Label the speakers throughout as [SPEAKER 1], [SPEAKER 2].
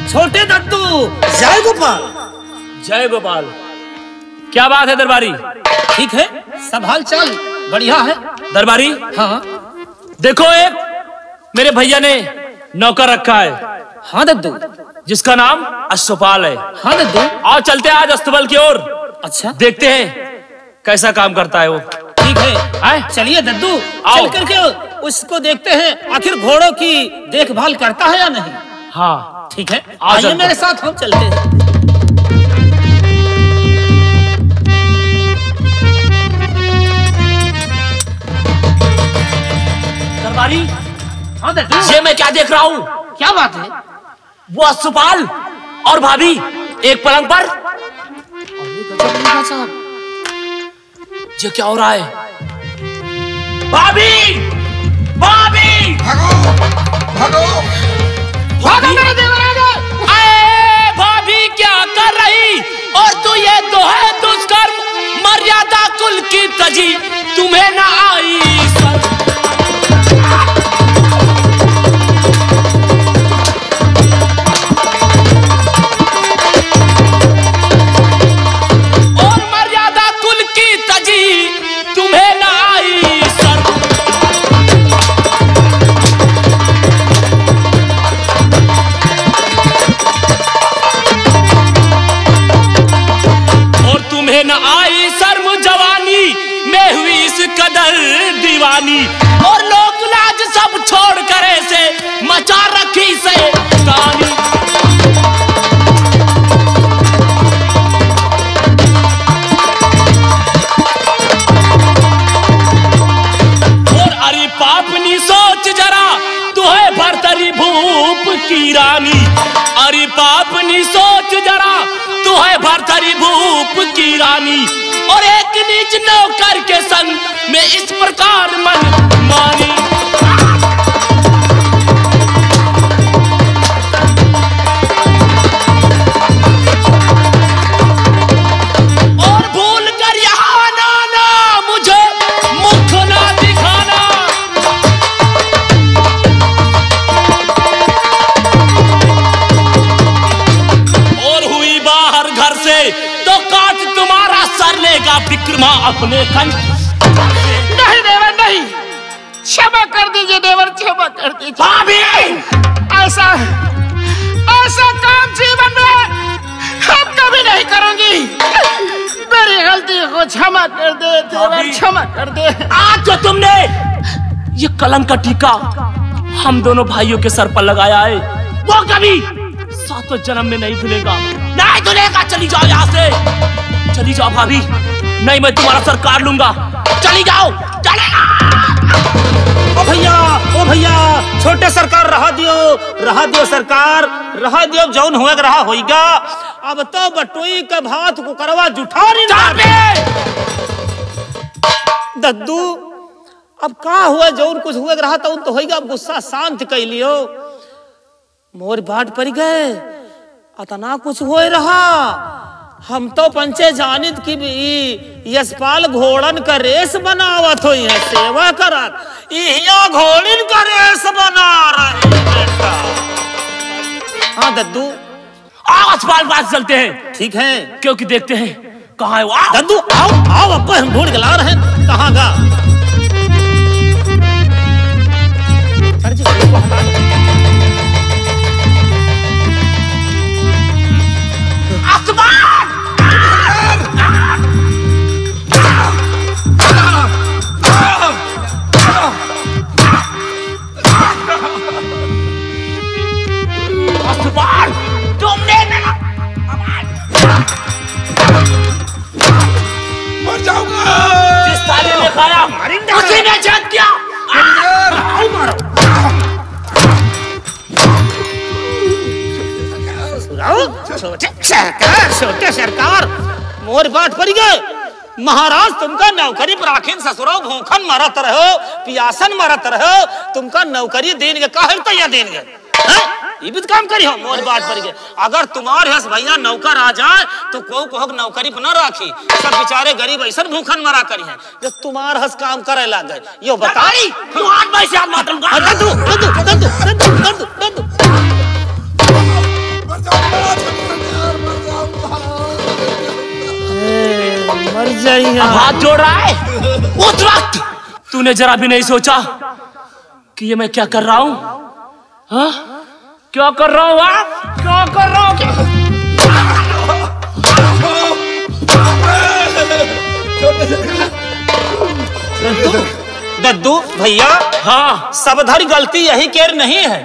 [SPEAKER 1] छोटे दत्तू, जय गोपाल।
[SPEAKER 2] जय गोपाल। क्या बात है दरबारी?
[SPEAKER 1] ठीक है, सब हाल चाल बढ़िया है
[SPEAKER 2] दरबारी।
[SPEAKER 1] हाँ
[SPEAKER 2] देखो, एक मेरे भैया ने नौकर रखा है।
[SPEAKER 1] हाँ दद्दू।
[SPEAKER 2] जिसका नाम अश्वपाल है।
[SPEAKER 1] हाँ दद्दू।
[SPEAKER 2] आओ चलते हैं आज अस्तबल की ओर।
[SPEAKER 1] अच्छा,
[SPEAKER 2] देखते हैं कैसा काम करता है वो।
[SPEAKER 1] ठीक है, चलिए दद्दू, चल करके उसको देखते हैं आखिर घोड़ों की देखभाल करता है या नहीं।
[SPEAKER 2] हाँ
[SPEAKER 1] ठीक है, आइए मेरे साथ, हम चलते हैं।
[SPEAKER 2] दरबारी,
[SPEAKER 1] हाँ दद्दू।
[SPEAKER 2] ये मैं क्या देख रहा हूँ?
[SPEAKER 1] क्या बात है?
[SPEAKER 2] वो अश्वपाल और भाभी एक पलंग पर। ये क्या हो रहा है? भाभी, भाभी,
[SPEAKER 3] भागो, भागो,
[SPEAKER 1] भागो मेरे देवराज।
[SPEAKER 2] अरे भाभी क्या कर रही? और तू ये तो है दुष्कर्म, मर्यादा कुल की तजी, तुम्हें ना आई सर। और मर्यादा कुल की तजी, तुम्हें ना आई सर। तुम्हें न आई शर्म जवानी में हुई इस कदर दीवानी, और लोक लाज सब छोड़ कर ऐसे मचा रखी से कहानी। और अरे पापनी सोच जरा, तू है भरतरी भूप की रानी। अरे पापनी सोच जरा, तू है भरतरी भूप की रानी, और एक नीच नौकर के संग में इस प्रकार मन मानी। और भूल कर यहाँ आना, मुझे मुख ना दिखाना। और हुई बाहर घर से तो काट तुम्हारा सर लेगा विक्रमा अपने कंठ।
[SPEAKER 1] नहीं देवर, नहीं, क्षमा कर दीजिए देवर, क्षमा कर दीजिए।
[SPEAKER 2] भाभी,
[SPEAKER 1] ऐसा काम जीवन में हम कभी नहीं करूंगी। मेरी गलती को क्षमा कर दे देवर, क्षमा कर दे।
[SPEAKER 2] आज जो तुमने ये कलंक का टीका हम दोनों भाइयों के सर पर लगाया है, वो कभी सातों जन्म में नहीं धुलेगा, नहीं धुलेगा। चली जाओ यहाँ से, चली जाओ भाभी, नहीं मैं तुम्हारा सर काट लूंगा। चली जाओ, चले जाओ।
[SPEAKER 1] ओ भैया, छोटे सरकार रहा दियो सरकार, रहा दियो, जौन हुए रहा होइगा। अब तो बटोई के भात को करवा जुठारी दद्दू। अब का हुआ, जौन कुछ हुए रहा था तो होइगा। अब गुस्सा शांत कर लियो, मोर बाट पड़ गए, अतना कुछ हुए रहा। हम तो पंचे जानित की भी यशपाल घोड़न का रेस बनावत हो, यहाँ सेवा करत, यहाँ घोड़न का रेस बना रहे बेटा। हाँ दद्दू,
[SPEAKER 2] आओ अस्पताल पास चलते हैं।
[SPEAKER 1] ठीक है,
[SPEAKER 2] क्योंकि देखते हैं कहाँ है वो।
[SPEAKER 1] दद्दू आओ आओ, अब्बा हम ढूंढ के ला रहे हैं, कहाँ गा।
[SPEAKER 2] तुमने
[SPEAKER 3] मर जाऊंगा।
[SPEAKER 2] जिस ताले में खाया उसी ने जन्म किया।
[SPEAKER 1] छोटे सरकार मोर बाट पड़ गए। महाराज तुमका नौकरी पर आखिर ससुरो भूखन मरत रहो, पियासन मरत रहो, तुमका नौकरी देंगे, काहे तैयार देंगे। ये भी काम करी हो मोर बात पर के। अगर तुम्हारे हस भैया नौकर आ जाए तो को नौकरी पर न राखी, सब बेचारे गरीब ऐसा भूखन मरा करी है जो तुम्हार हस काम करे लागे। यो बताई
[SPEAKER 2] तू आज भाई से मारूंगा।
[SPEAKER 1] दद्दू मर जाइए।
[SPEAKER 2] हाथ जोड़ रहा है। उस वक्त तूने जरा भी नहीं सोचा कि ये मैं क्या कर रहा हूँ? हाँ? क्या कर रहा हूँ? क्या कर रहा हूँ?
[SPEAKER 1] दद्दू भैया,
[SPEAKER 2] हाँ
[SPEAKER 1] सबधर गलती यही केर नहीं है,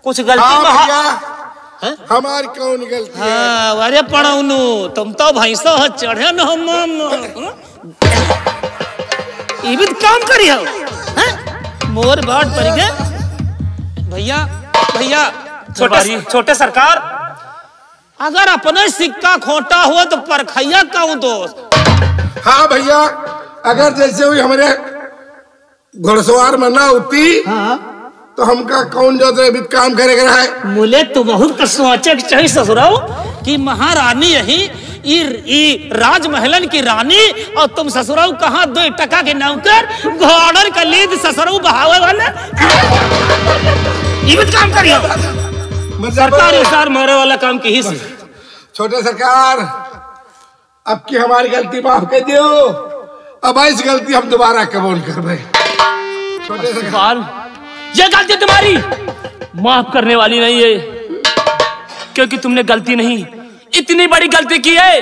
[SPEAKER 1] कुछ गलती
[SPEAKER 3] हमारी कौन गलती है?
[SPEAKER 1] हाँ, अरे पढ़ाऊनु तुम तो भैंसा हो चढ़े न हम ये भी काम करी हो। मोर बाट पड़ गए भैया। भैया छोटे सरकार, अगर अपने सिक्का खोटा हो तो परखैया कहूँ दोस्त।
[SPEAKER 3] हाँ भैया, अगर जैसे हुई हमारे घुड़सवार मरना होती तो हमका कौन जो भी काम करेगा है।
[SPEAKER 1] मुले तो बहुत सोचे चाहिए ससुराल कि महारानी यही राजमहलन की रानी और तुम ससुराल कहाँ 2 टका के नौकर घोड़र का लीद ससुराल बहावे वाले ये भी काम करियो। सरकार सार मारे वाला काम की ही से।
[SPEAKER 3] छोटे सरकार, अब की हमारी गलती माफ कर दियो, अब इस गलती हम दोबारा कबूल कर रहे। छोटे सरकार,
[SPEAKER 2] ये गलती तुम्हारी माफ करने वाली नहीं है, क्योंकि तुमने गलती नहीं, इतनी बड़ी गलती की है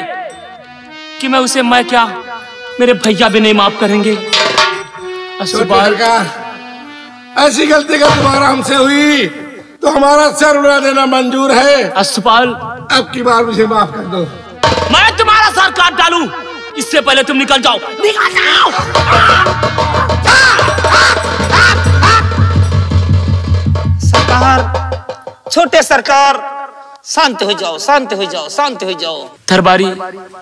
[SPEAKER 2] कि मैं क्या मेरे भैया भी नहीं माफ करेंगे।
[SPEAKER 3] सरकार, ऐसी गलती का दोबारा हमसे हुई तो हमारा सर उड़ा देना मंजूर है।
[SPEAKER 2] अस्तपाल,
[SPEAKER 3] अब की बार मुझे माफ कर दो।
[SPEAKER 2] मैं तुम्हारा सर काट डालूं इससे पहले तुम निकल जाओ। निकल जाओ।
[SPEAKER 1] सरकार, छोटे सरकार, शांत हो जाओ, शांत हो जाओ, शांत हो जाओ।
[SPEAKER 2] दरबारी,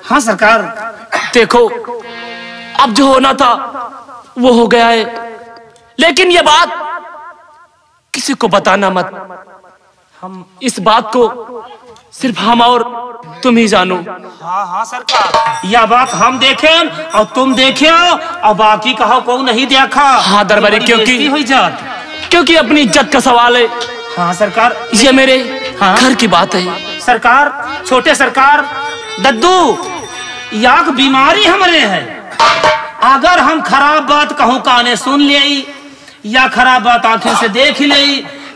[SPEAKER 1] हाँ सरकार,
[SPEAKER 2] देखो अब जो होना था वो हो गया है, लेकिन ये बात किसी को बताना मत। हम इस बात को सिर्फ हम और तुम ही जानो।
[SPEAKER 1] हाँ हाँ सरकार, यह बात हम देखें और तुम देखे और बाकी कहो को नहीं देखा।
[SPEAKER 2] हाँ दरबारी, क्योंकि अपनी इज्जत का सवाल है।
[SPEAKER 1] हाँ सरकार,
[SPEAKER 2] ये मेरे घर की बात है।
[SPEAKER 1] सरकार, छोटे सरकार, दद्दू याक बीमारी हमरे है। अगर हम खराब बात कहूँ काने सुन ले या खराब बात आंखें से देख ले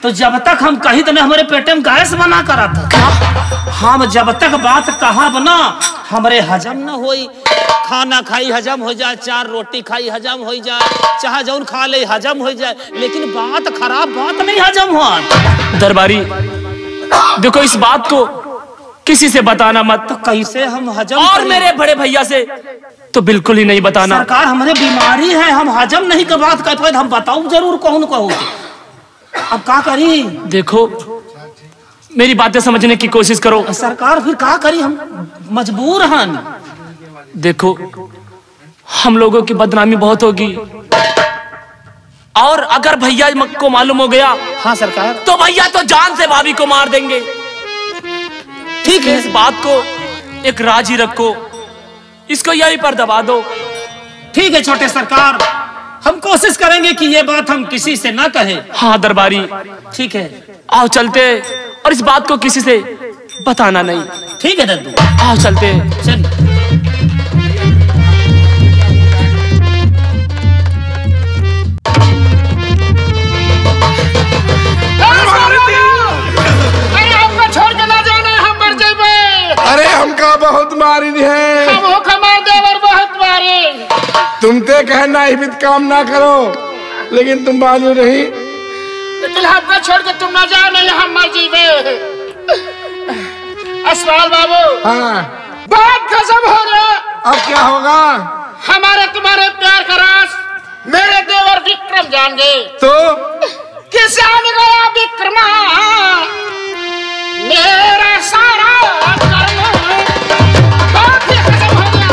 [SPEAKER 1] तो जब तक हम कही तो हमारे पेट में गैस बना करा था। हम जब तक बात कहा बना हमारे हजम न होई, खाना खाई हजम हो जाए, 4 रोटी खाई हजम हो जाए, चाहे जौन खा ले हजम हो जाए, लेकिन बात खराब बात नहीं हजम हुआ।
[SPEAKER 2] दरबारी देखो, इस बात को किसी से बताना मत।
[SPEAKER 1] तो कैसे हम हजम
[SPEAKER 2] और मेरे बड़े भैया से तो बिल्कुल ही नहीं बताना।
[SPEAKER 1] सरकार, हमारे बीमारी है, हम हजम नहीं कर बात कर पाए, हम बताऊं जरूर कहूं कहूं। अब क्या करी?
[SPEAKER 2] देखो मेरी बातें समझने की कोशिश करो।
[SPEAKER 1] सरकार फिर क्या करी, हम मजबूर हैं।
[SPEAKER 2] देखो हम लोगों की बदनामी बहुत होगी, और अगर भैया को मालूम हो गया,
[SPEAKER 1] हाँ सरकार,
[SPEAKER 2] तो भैया तो जान से भाभी को मार देंगे। ठीक है, इस बात को एक राज ही रखो, इसको यहीं पर दबा दो।
[SPEAKER 1] ठीक है छोटे सरकार, हम कोशिश करेंगे कि ये बात हम किसी से ना कहें।
[SPEAKER 2] हाँ दरबारी,
[SPEAKER 1] ठीक है,
[SPEAKER 2] आओ चलते, और इस बात को किसी से बताना नहीं।
[SPEAKER 1] ठीक है दद्दू,
[SPEAKER 2] आओ चलते।
[SPEAKER 1] चल।
[SPEAKER 3] अरे हमका बहुत मारी है, तुम ते कहना ही भी काम ना करो, लेकिन तुम बाजू नहीं।
[SPEAKER 4] लेकिन हमको छोड़ के तुम ना जाओ, नहीं हम मर जीवे। अस्पाल बाबू,
[SPEAKER 3] हाँ
[SPEAKER 4] बहुत गजब हो गया।
[SPEAKER 3] अब क्या होगा?
[SPEAKER 4] हमारे तुम्हारे प्यार का राज मेरे देवर विक्रम जान गए।
[SPEAKER 3] तो
[SPEAKER 4] किस जान गया विक्रमा मेरा सारा कर्म, बहुत ही गजब हो गया।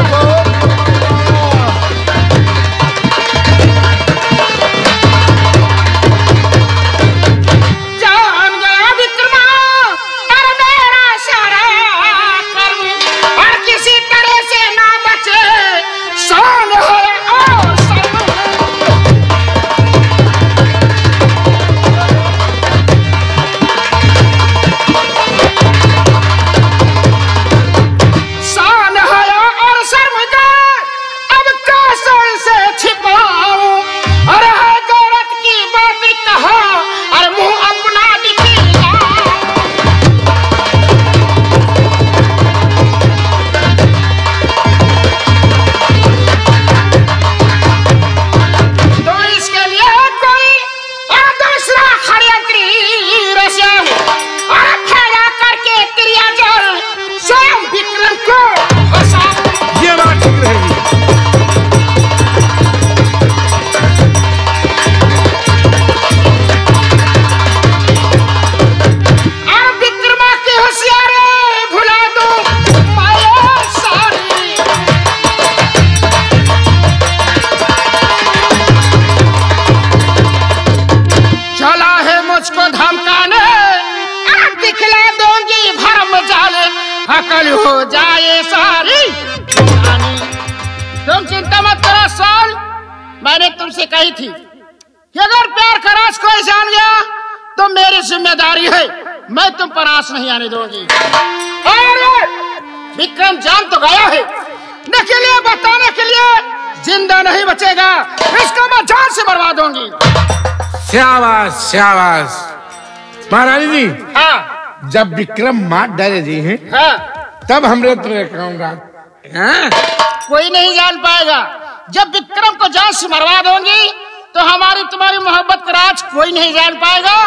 [SPEAKER 4] जान गया विक्रमा हो जाए सारी कहानी। तुम चिंता मत करो सोल, मैंने तुमसे कही थी कि अगर प्यार का राज कोई जान गया तो मेरी जिम्मेदारी है, मैं तुम पर आस नहीं आने दूंगी। और विक्रम जान तो गया है, निकलिए बताने के लिए जिंदा नहीं बचेगा, इसको मैं जान से बर्बाद दूंगी।
[SPEAKER 3] शाबाश शाबाश महारानी जी।
[SPEAKER 4] हाँ
[SPEAKER 3] जब विक्रम मार डाले जी हैं
[SPEAKER 4] हाँ,
[SPEAKER 3] तब हमने तुम्हें कहूंगा
[SPEAKER 4] कोई नहीं जान पाएगा। जब विक्रम को जान से मरवा दूंगी तो हमारी तुम्हारी मोहब्बत का राज कोई नहीं जान पाएगा।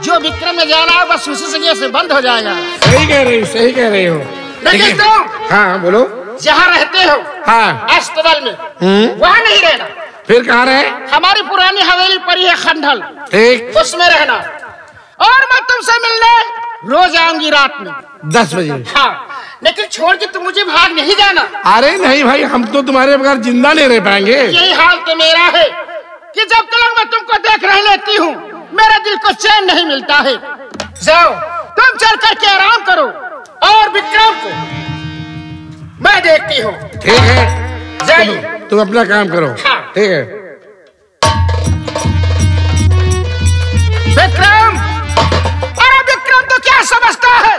[SPEAKER 4] जो विक्रम ने जाना है बस उसी जगह से बंद हो जाएगा।
[SPEAKER 3] सही कह रही हो, सही कह रही हो।
[SPEAKER 4] लेकिन तुम
[SPEAKER 3] हाँ बोलो।
[SPEAKER 4] जहाँ रहते हो
[SPEAKER 3] हाँ
[SPEAKER 4] अस्तबल में, वहाँ नहीं रहना।
[SPEAKER 3] फिर कहाँ रहे?
[SPEAKER 4] हमारी पुरानी हवेली पड़ी है खंडल,
[SPEAKER 3] ठीक,
[SPEAKER 4] उसमें रहना। और मैं तुमसे मिलने रोज आऊंगी रात में
[SPEAKER 3] 10 बजे।
[SPEAKER 4] हाँ, लेकिन छोड़ के तुम मुझे भाग नहीं जाना।
[SPEAKER 3] अरे नहीं भाई, हम तो तुम्हारे बगैर जिंदा नहीं रह पाएंगे।
[SPEAKER 4] यही हाल तो मेरा है कि जब तक मैं तुमको देख रह लेती हूँ मेरे दिल को चैन नहीं मिलता है। जाओ तुम चल करके आराम करो और विक्रम को मैं देखती हूँ।
[SPEAKER 3] ठीक है,
[SPEAKER 4] जाइए
[SPEAKER 3] तुम अपना काम करो।
[SPEAKER 4] हाँ।
[SPEAKER 3] ठीक है।
[SPEAKER 4] विक्रम, अरे विक्रम तो क्या समझता है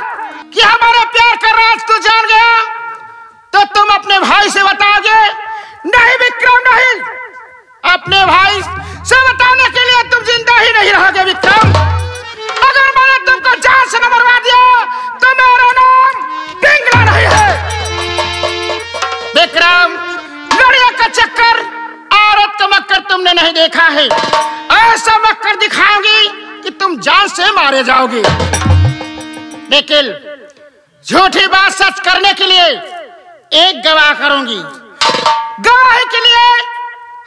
[SPEAKER 4] कि हमारे प्यार का राज तू जान गया तो तुम अपने भाई से बताओगे? नहीं विक्रम नहीं, अपने भाई से बताने के लिए तुम जिंदा ही नहीं रहोगे विक्रम। अगर मैंने तुमको जान से न मरवा दिया तो मेरा नाम पिंगला नहीं है। विक्रम, लड़िया का चक्कर, औरत का मक्कर तुमने नहीं देखा है। ऐसा मक्कर दिखाऊंगी कि तुम जान से मारे जाओगे। लेकिन झूठी बात सच करने के लिए एक गवाह करूंगी। गवाही के लिए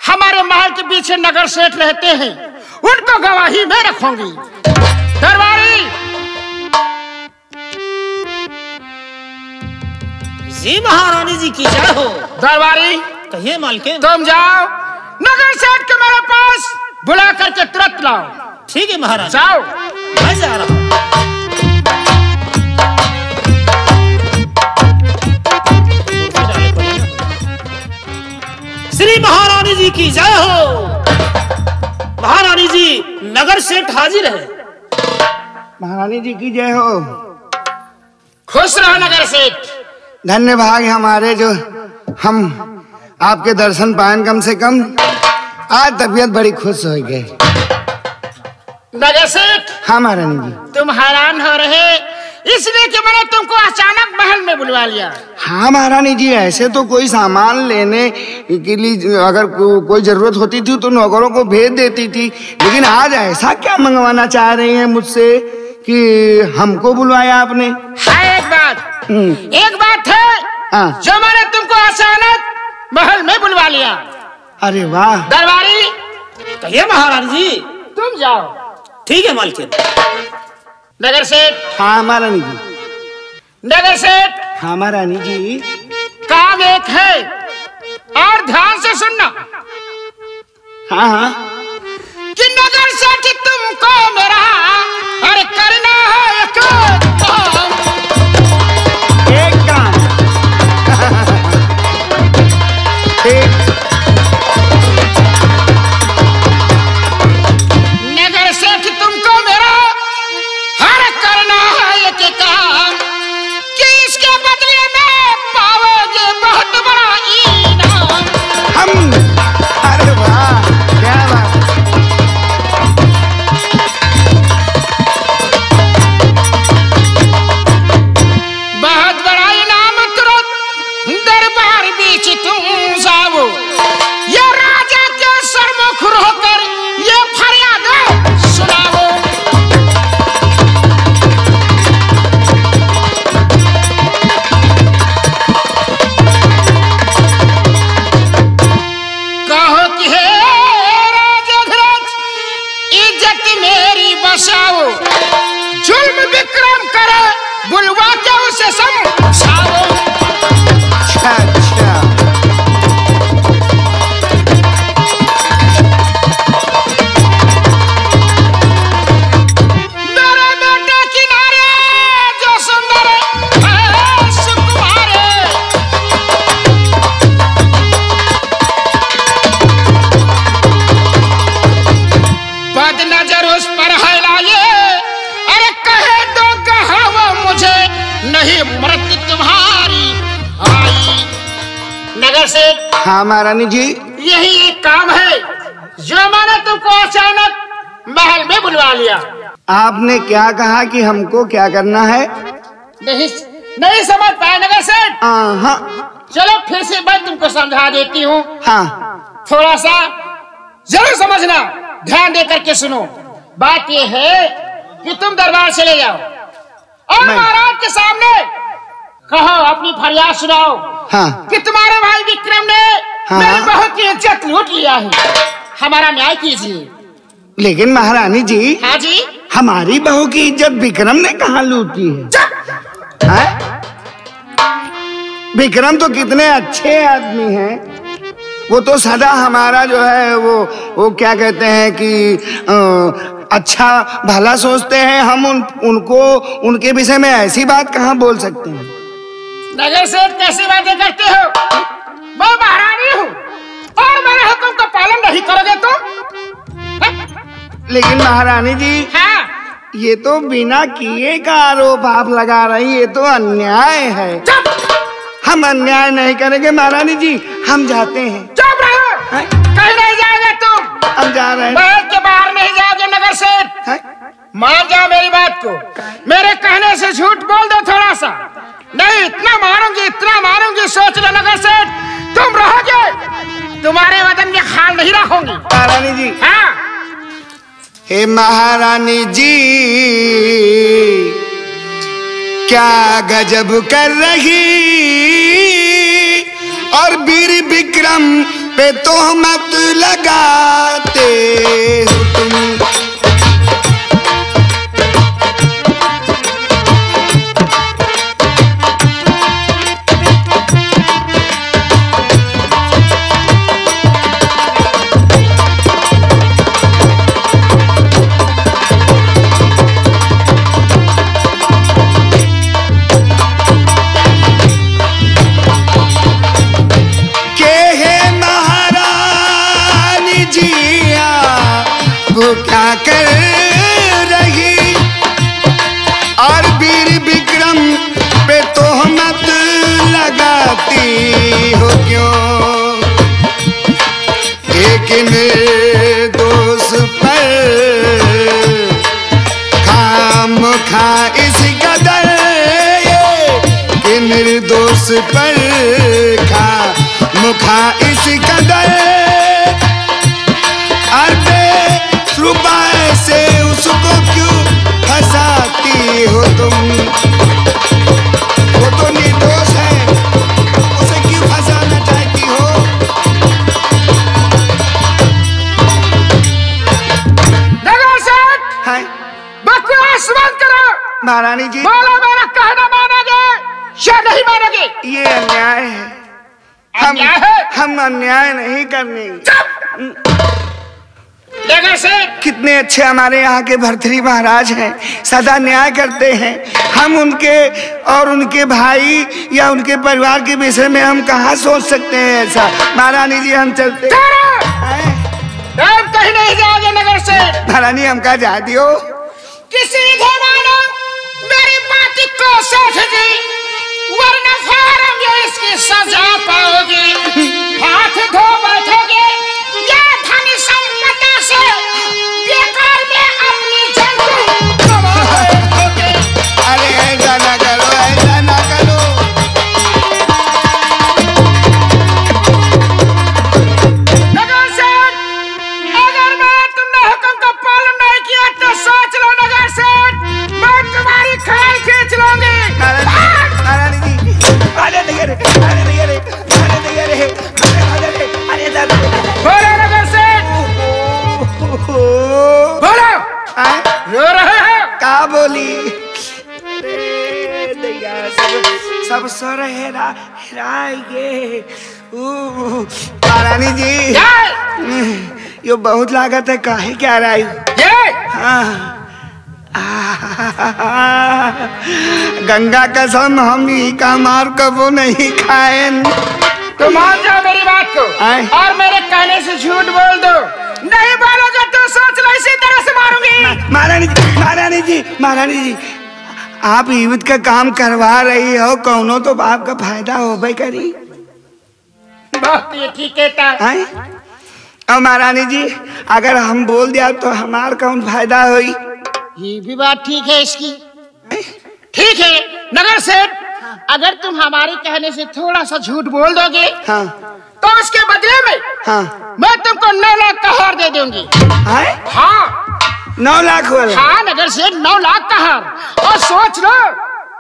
[SPEAKER 4] हमारे महल के पीछे नगर सेठ रहते हैं, उनको गवाही में रखूंगी। दरबारी
[SPEAKER 1] जी महारानी जी की जय हो।
[SPEAKER 4] दरबारी
[SPEAKER 1] कहिए मालकिन।
[SPEAKER 4] तुम जाओ नगर सेठ के मेरे पास बुला करके तुरंत लाओ।
[SPEAKER 1] ठीक है महाराज,
[SPEAKER 4] जाओ।
[SPEAKER 1] मैं जा रहा हूँ। श्री महारानी जी की जय हो। महारानी जी, नगर सेठ हाजिर है।
[SPEAKER 5] महारानी जी की जय हो।
[SPEAKER 4] खुश रहो नगर सेठ।
[SPEAKER 5] धन्य भाग हमारे जो हम आपके दर्शन पाएं। कम से कम आज तबीयत बड़ी खुश हो गई।
[SPEAKER 4] नगर सेठ,
[SPEAKER 5] हाँ महारानी जी।
[SPEAKER 4] तुम हैरान हो रहे इसलिए कि मैंने तुमको अचानक महल में बुलवा लिया।
[SPEAKER 5] हाँ महारानी जी, ऐसे तो कोई सामान लेने के लिए अगर कोई जरूरत होती थी तो नौकरों को भेज देती थी, लेकिन आज ऐसा क्या मंगवाना चाह रही हैं मुझसे कि हमको बुलवाया आपने?
[SPEAKER 4] हाँ, एक बात है
[SPEAKER 5] हाँ।
[SPEAKER 4] जो मैंने तुमको अचानक महल में बुलवा लिया।
[SPEAKER 5] अरे वाह।
[SPEAKER 4] दरबारी
[SPEAKER 1] कहिए महारानी जी।
[SPEAKER 4] तुम जाओ।
[SPEAKER 1] ठीक है मालकिन।
[SPEAKER 5] नगर सेठ। हाँ महारानी जी।
[SPEAKER 4] नगर सेठ।
[SPEAKER 5] हाँ महारानी जी।
[SPEAKER 4] काम एक है और ध्यान से सुनना।
[SPEAKER 5] हाँ हाँ।
[SPEAKER 4] कि नगर सेठ तुमको मेरा अरे करना है एक काम।
[SPEAKER 5] एक काम। ठीक।
[SPEAKER 4] नगर सेठ तुमको मेरा हर करना है एक काम कि इसके बदले में पाओगे बहुत बड़ा इनाम।
[SPEAKER 5] हम। अरे वाह, क्या बात।
[SPEAKER 4] बहुत बड़ा इनाम तुरंत दरबार बीच तुम जाओ। ये राजा के सरमुख होकर ये फरियाद सुनाओ। कहो कि हे राजा धीरज, इज्जत मेरी बसाओ। जुल्म विक्रम करे बुलवा के उसे समझाओ।
[SPEAKER 5] अच्छा अच्छा।
[SPEAKER 4] मेरे बेटे किनारे जो सुंदर है सुकुमार।
[SPEAKER 5] हाँ महारानी जी।
[SPEAKER 4] यही एक काम है जो मैंने तुमको अचानक महल में बुलवा लिया।
[SPEAKER 5] आपने क्या कहा कि हमको क्या करना है?
[SPEAKER 4] नहीं समझ पाए नगर सेठ?
[SPEAKER 5] हाँ।
[SPEAKER 4] चलो फिर से मैं तुमको समझा देती हूँ।
[SPEAKER 5] हाँ
[SPEAKER 4] थोड़ा सा जरूर समझना, ध्यान दे करके सुनो। बात यह है कि तुम दरबार चले जाओ और महाराज के सामने कहो, अपनी फरियाद सुनाओ।
[SPEAKER 5] हाँ।
[SPEAKER 4] कि तुम्हारे भाई विक्रम ने मेरी बहू की इज्जत लूट लिया है, हमारा न्याय कीजिए।
[SPEAKER 5] लेकिन महारानी जी।
[SPEAKER 4] हाँ जी।
[SPEAKER 5] हमारी बहू की इज्जत विक्रम ने कहाँ लूटी है? विक्रम तो कितने अच्छे आदमी हैं। वो तो सदा हमारा जो है वो क्या कहते हैं कि अच्छा भला सोचते हैं। हम उनको उनके विषय में ऐसी बात कहाँ बोल सकते हैं?
[SPEAKER 4] नगर सेठ कैसी बातें करते हो? मैं महारानी हूँ और मेरे हुक्म का पालन नहीं करोगे तुम?
[SPEAKER 5] लेकिन महारानी जी। हाँ। ये तो बिना किए का आरोप आप लगा रही, ये तो अन्याय है। हम अन्याय नहीं करेंगे महारानी जी, हम जाते हैं।
[SPEAKER 4] चुप रहो, कहीं नहीं जाओगे तुम।
[SPEAKER 5] हम जा रहे हैं।
[SPEAKER 4] महल के बाहर नहीं जाओगे नगर सेठ। मान जाओ मेरी बात को, मेरे कहने से झूठ बोल दो थोड़ा सा। नहीं, इतना मारूंगी सोच लो नगर सेठ, तुम रहोगे, तुम्हारे वतन में खाल नहीं रखोगी।
[SPEAKER 5] महारानी जी।
[SPEAKER 4] हाँ।
[SPEAKER 5] हे महारानी जी, क्या गजब कर रही और वीर विक्रम पे तोहमत लगाते हो तुम। क्या कर रही और वीर विक्रम पे तोहमत लगाती हो क्यों? एक निर्दोष पर खामखा इस कदर, कि निर्दोष पर खामखा इस कदर, रुपए से उसको क्यों फंसाती हो तुम? वो तो निर्दोष है, उसे क्यों फंसाना चाहती हो?
[SPEAKER 4] नगर सेठ, बकवास बंद करो।
[SPEAKER 5] महारानी जी।
[SPEAKER 4] बोलो, मेरा कहना मानोगे या नहीं मानोगे?
[SPEAKER 5] ये अन्याय है। हम अन्याय नहीं करने। कितने अच्छे हमारे यहाँ के भर्तृहरि महाराज हैं, सदा न्याय करते हैं। हम उनके और उनके भाई या उनके परिवार के विषय में हम कहाँ सोच सकते हैं ऐसा? महारानी जी हम चलते हैं।
[SPEAKER 4] कहीं नहीं जाओगे नगर से।
[SPEAKER 5] महारानी हमका जा दियो।
[SPEAKER 4] किसी मेरी बात को सोच जी, वरना फारम ये इसकी सजा पाओगे। हाथ धो बैठोगे या धन संपदा से बेकार में अपनी जान गवाओगे।
[SPEAKER 5] अरे ऐसा ना करो, ऐसा ना करो।
[SPEAKER 4] नगर सेठ, अगर मैं तुमने हुक्म का पालन नहीं किया तो सोच लो नगर सेठ, मैं तुम्हारी खाल खींच लूंगी।
[SPEAKER 5] महारानी जी, अरे नहीं रे, अरे नहीं रे, अरे नहीं रे, अरे रे, अरे दादा।
[SPEAKER 4] बोलो नगर सेठ, बोलो। रो रहे हो?
[SPEAKER 5] क्या बोली? सब सर हेराएंगे। महारानी जी, ये बहुत लागत है, काहे क्या राय? गंगा कसम हम ही का मार कबो नहीं खाए।
[SPEAKER 4] तो मान जाओ मेरी बात को और मेरे कहने से झूठ बोल दो। नहीं बोलोगे तो सोच लो इसी तरह से मारूंगी।
[SPEAKER 5] महारानी जी, महारानी जी, महारानी जी, आप युद्ध का काम करवा रही हो, कौनो तो बाप का फायदा हो भाई करी।
[SPEAKER 4] बहुत ही ठीक कहता है।
[SPEAKER 5] और महारानी जी अगर हम बोल दिया तो हमार कौन फायदा हुई?
[SPEAKER 4] ये भी बात ठीक है इसकी। ठीक है नगर सेठ, अगर तुम हमारे कहने से थोड़ा सा झूठ बोल दोगे
[SPEAKER 5] हाँ।
[SPEAKER 4] तो उसके बदले में
[SPEAKER 5] हाँ।
[SPEAKER 4] मैं तुमको 9 लाख का हार दे दूंगी। हाँ
[SPEAKER 5] 9 लाख वाला?
[SPEAKER 4] हाँ नगर सेठ 9 लाख का हार। और सोच लो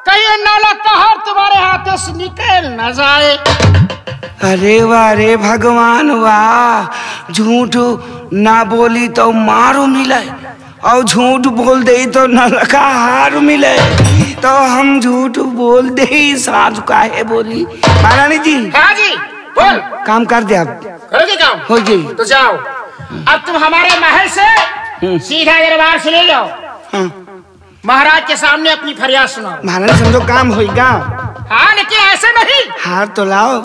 [SPEAKER 4] कहीं 9 लाख का हार तुम्हारे हाथों से निकल न जाए।
[SPEAKER 5] अरे वाह रे भगवान वाह, झूठ ना बोली तो मारो मिले और झूठ बोल दे तो नलका हार मिले, तो हम झूठ बोल दे साथ काहे बोली। महारानी जी।
[SPEAKER 4] हाँ जी बोल।
[SPEAKER 5] काम कर दे आप।
[SPEAKER 4] करोगे काम?
[SPEAKER 5] हो जी।
[SPEAKER 4] तो जाओ अब तुम हमारे महल से सीधा दरबार से ले जाओ। महाराज के सामने अपनी फरियाद सुनाओ।
[SPEAKER 5] महाराज समझो काम होगा।
[SPEAKER 4] हाँ लेकिन ऐसे नहीं।
[SPEAKER 5] हार तो लाओ।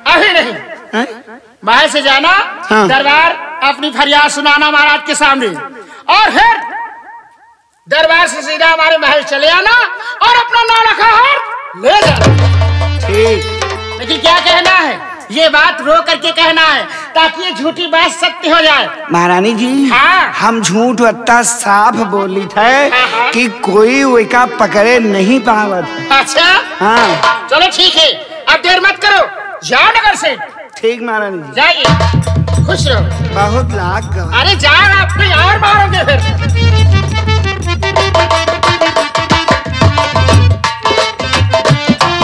[SPEAKER 4] अभी नहीं, महल से जाना दरबार अपनी फरियाद सुनाना महाराज के सामने, और फिर दरबार से सीधा हमारे महल चले आना और अपना 9 लाख हार ले जाना।
[SPEAKER 5] ठीक।
[SPEAKER 4] लेकिन क्या कहना है, ये बात रो करके कहना है ताकि ये झूठी बात सत्य हो जाए।
[SPEAKER 5] महारानी जी।
[SPEAKER 4] हाँ।
[SPEAKER 5] हम झूठ इतना साफ बोली थे कि कोई वैका पकड़े नहीं पावत।
[SPEAKER 4] अच्छा
[SPEAKER 5] हाँ
[SPEAKER 4] चलो ठीक है, अब देर मत करो, जाओ नगर से।
[SPEAKER 5] ठीक महारानी जी।
[SPEAKER 4] जाइए, खुश रहो।
[SPEAKER 5] बहुत लाख।
[SPEAKER 4] अरे जाओ, आप कोई और मारोगे फिर।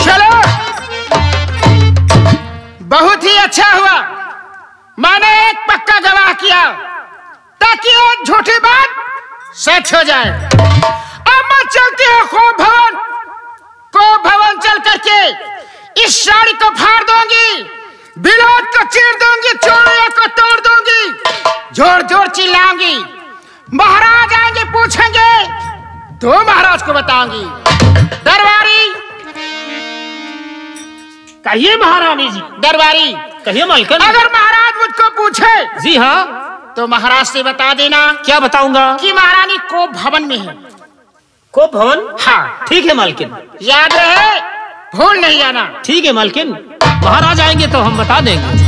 [SPEAKER 4] चलो बहुत ही अच्छा हुआ, मैंने एक पक्का गवाह किया ताकि ये झूठी बात सच हो जाए। अब मैं चलती हूँ को भवन चल करके इस साड़ी को फाड़ दूंगी, बिलाट को चीर दूंगी, चोरियों को तोड़ दूंगी, जोर जोर चिल्लाऊंगी। महाराज आएंगे पूछेंगे तो महाराज को बताऊंगी। दरबारी।
[SPEAKER 1] कहिए महारानी जी।
[SPEAKER 4] दरबारी।
[SPEAKER 1] कहिए मालकिन।
[SPEAKER 4] अगर महाराज मुझको पूछे
[SPEAKER 1] जी हाँ
[SPEAKER 4] तो महाराज से बता देना।
[SPEAKER 1] क्या बताऊंगा?
[SPEAKER 4] कि महारानी को भवन में है।
[SPEAKER 1] को भवन?
[SPEAKER 4] हाँ
[SPEAKER 1] ठीक है मालकिन,
[SPEAKER 4] याद रहे, भूल नहीं जाना।
[SPEAKER 1] ठीक है मालकिन, महाराज आएंगे तो हम बता देंगे।